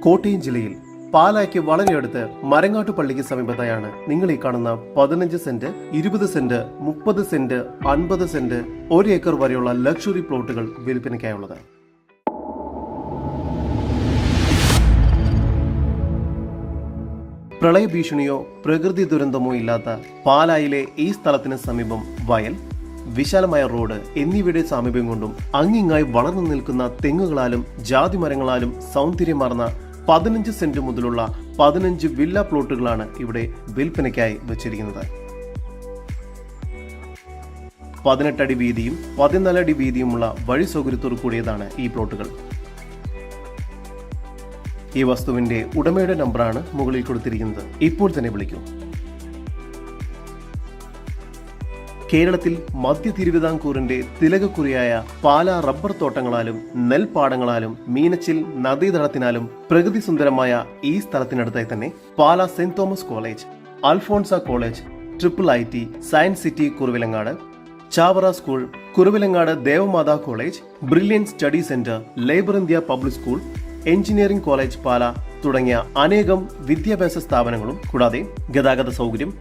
കോട്ടയം ജില്ലയിൽ പാലായ്ക്ക് വളരെ അടുത്ത് മരങ്ങാട്ടു പള്ളിക്ക് സമീപത്തായാണ് നിങ്ങൾ ഈ കാണുന്ന 15 saint 20 saint 30 saint 50 saint 1 acre വരെയുള്ള ലക്ഷറി പ്ലോട്ടുകൾ വിൽപ്പനയ്ക്കായുള്ളത്. പ്രളയഭീഷണിയോ പ്രകൃതി ദുരന്തമോ ഇല്ലാത്ത പാലായിലെ ഈ സ്ഥലത്തിന് സമീപം വയൽ, വിശാലമായ റോഡ് എന്നിവയുടെ സാമീപ്യം കൊണ്ടും അങ്ങിങ്ങായി വളർന്നു നിൽക്കുന്ന തെങ്ങുകളാലും ജാതിമരങ്ങളാലും സൗന്ദര്യമാർന്ന 15 സെന്റ് മുതലുള്ള 15 വില്ല പ്ലോട്ടുകളാണ് ഇവിടെ വിൽപ്പനയ്ക്കായി വെച്ചിരിക്കുന്നത്. 18 അടി വീതിയും 14 അടി വീതിയുമുള്ള വഴി സൗകര്യത്തോടു കൂടിയതാണ് ഈ പ്ലോട്ടുകൾ. ഈ വസ്തുവിന്റെ ഉടമയുടെ നമ്പറാണ് മുകളിൽ കൊടുത്തിരിക്കുന്നത്. ഇപ്പോൾ തന്നെ വിളിക്കൂ. കേരളത്തിൽ മധ്യ തിരുവിതാംകൂറിന്റെ തിലകക്കുറിയായ പാലാ റബ്ബർ തോട്ടങ്ങളാലും നെൽപ്പാടങ്ങളാലും മീനച്ചിൽ നദീതടത്തിനാലും പ്രകൃതി സുന്ദരമായ ഈ സ്ഥലത്തിനടുത്തായി തന്നെ Pala saint Thomas college, Alphonsa college, IIIT, science city Kuravilangad, Chavara school, Kuravilangad Devamatha college, brilliant study centre, labour India public school, engineering college Pala തുടങ്ങിയ അനേകം വിദ്യാഭ്യാസ സ്ഥാപനങ്ങളും കൂടാതെ ഗതാഗത സൗകര്യം,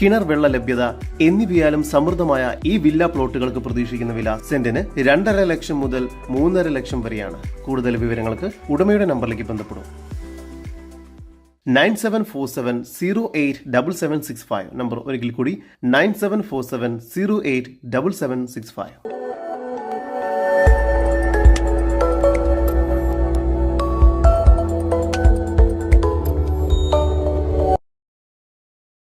കിണർ വെള്ള ലഭ്യത എന്നിവയാലും സമൃദ്ധമായ ഈ വില്ല പ്ലോട്ടുകൾക്ക് പ്രതീക്ഷിക്കുന്ന വില സെന്റിന് 2.5 ലക്ഷം മുതൽ 3.5 ലക്ഷം വരെയാണ്. കൂടുതൽ വിവരങ്ങൾക്ക് ഉടമയുടെ നമ്പറിലേക്ക് ബന്ധപ്പെടും. 9747087765 നമ്പർ ഒരിക്കൽ കൂടി 9747087765.